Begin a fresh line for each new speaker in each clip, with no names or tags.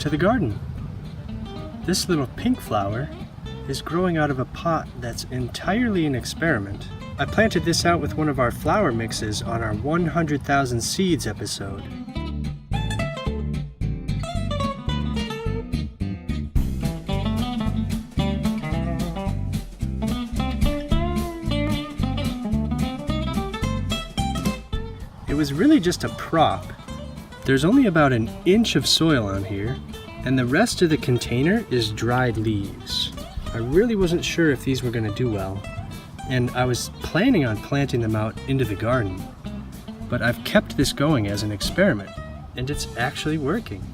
to the garden. This little pink flower is growing out of a pot that's entirely an experiment. I planted this out with one of our flower mixes on our 100,000 seeds episode. It was really just a prop. There's only about an inch of soil on here, and the rest of the container is dried leaves. I really wasn't sure if these were going to do well, and I was planning on planting them out into the garden. But I've kept this going as an experiment, and it's actually working.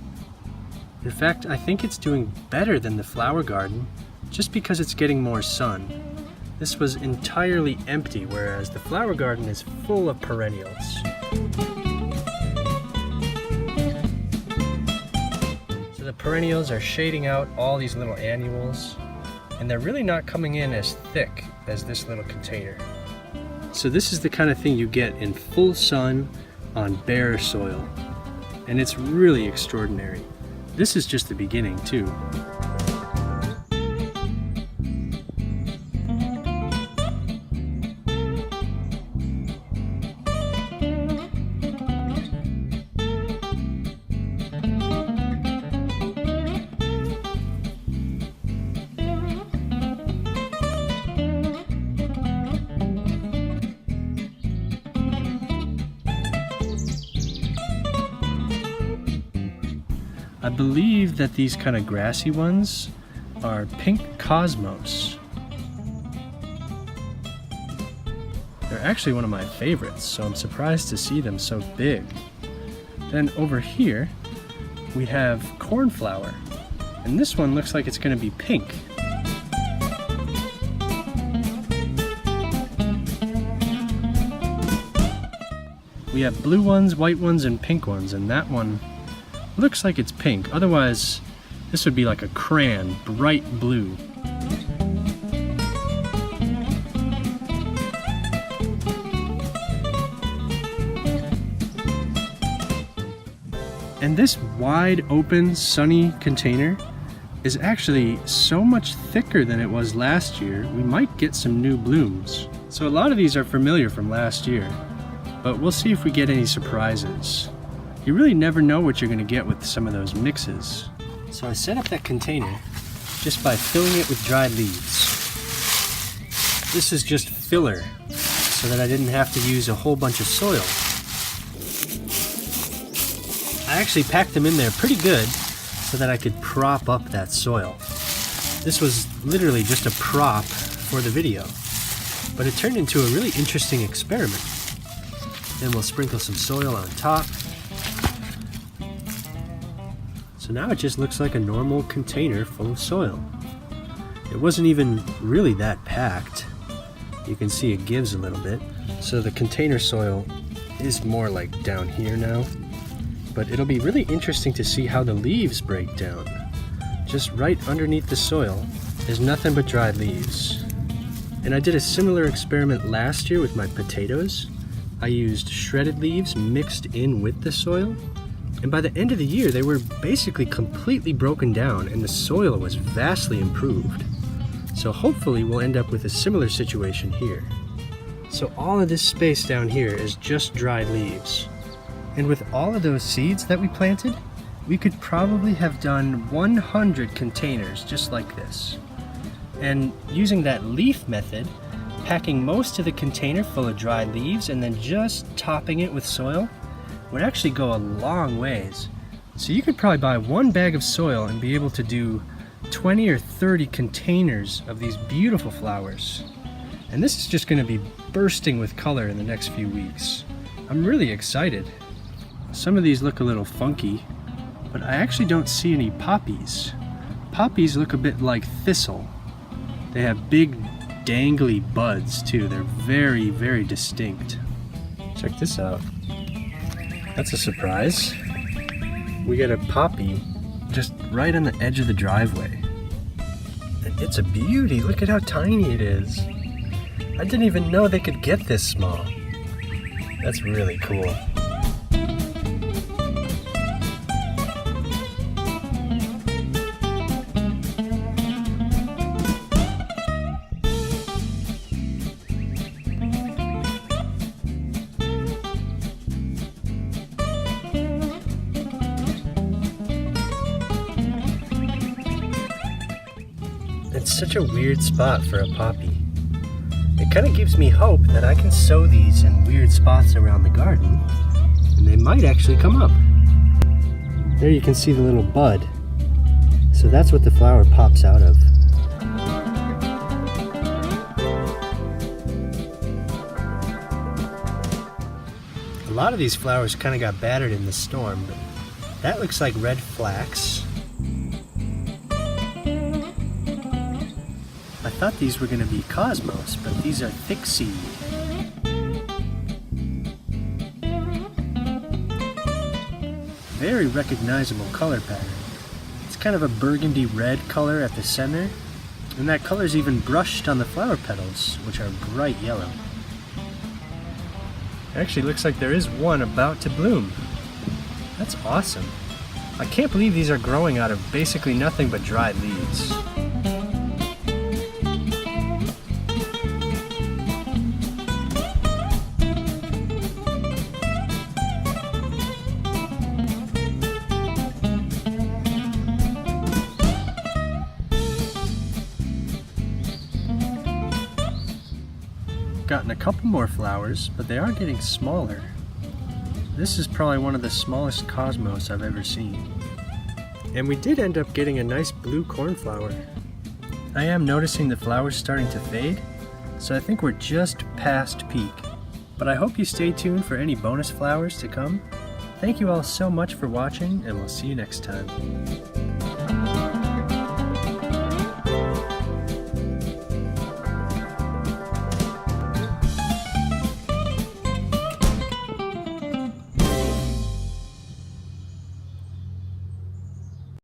In fact, I think it's doing better than the flower garden, just because it's getting more sun. This was entirely empty, whereas the flower garden is full of perennials. So the perennials are shading out all these little annuals, and they're really not coming in as thick as this little container. So this is the kind of thing you get in full sun on bare soil, and it's really extraordinary. This is just the beginning too. I believe that these kind of grassy ones are pink cosmos. They're actually one of my favorites, so I'm surprised to see them so big. Then over here, we have cornflower, and this one looks like it's going to be pink. We have blue ones, white ones, and pink ones, and that one looks like it's pink. Otherwise, this would be like a crayon, bright blue. And this wide open, sunny container is actually so much thicker than it was last year, we might get some new blooms. So a lot of these are familiar from last year, but we'll see if we get any surprises. You really never know what you're going to get with some of those mixes. So I set up that container just by filling it with dried leaves. This is just filler, so that I didn't have to use a whole bunch of soil. I actually packed them in there pretty good so that I could prop up that soil. This was literally just a prop for the video, but it turned into a really interesting experiment. Then we'll sprinkle some soil on top. So now it just looks like a normal container full of soil. It wasn't even really that packed. You can see it gives a little bit. So the container soil is more like down here now. But it'll be really interesting to see how the leaves break down. Just right underneath the soil is nothing but dried leaves. And I did a similar experiment last year with my potatoes. I used shredded leaves mixed in with the soil. And by the end of the year, they were basically completely broken down and the soil was vastly improved. So hopefully we'll end up with a similar situation here. So all of this space down here is just dried leaves. And with all of those seeds that we planted, we could probably have done 100 containers just like this. And using that leaf method, packing most of the container full of dried leaves and then just topping it with soil, would actually go a long ways. So you could probably buy one bag of soil and be able to do 20 or 30 containers of these beautiful flowers. And this is just going to be bursting with color in the next few weeks. I'm really excited. Some of these look a little funky, but I actually don't see any poppies. Poppies look a bit like thistle. They have big dangly buds too. They're very, very distinct. Check this out. That's a surprise. We got a poppy just right on the edge of the driveway. And it's a beauty. Look at how tiny it is. I didn't even know they could get this small. That's really cool. such a weird spot for a poppy. It kind of gives me hope that I can sow these in weird spots around the garden, and they might actually come up. There you can see the little bud. So that's what the flower pops out of. A lot of these flowers kind of got battered in the storm, but that looks like red flax. I thought these were going to be cosmos, but these are thick seed. Very recognizable color pattern. It's kind of a burgundy red color at the center, and that color is even brushed on the flower petals, which are bright yellow. It actually looks like there is one about to bloom. That's awesome. I can't believe these are growing out of basically nothing but dried leaves. Gotten a couple more flowers, but they are getting smaller. This is probably one of the smallest cosmos I've ever seen. And we did end up getting a nice blue cornflower. I am noticing the flowers starting to fade, so I think we're just past peak. But I hope you stay tuned for any bonus flowers to come. Thank you all so much for watching, and we'll see you next time.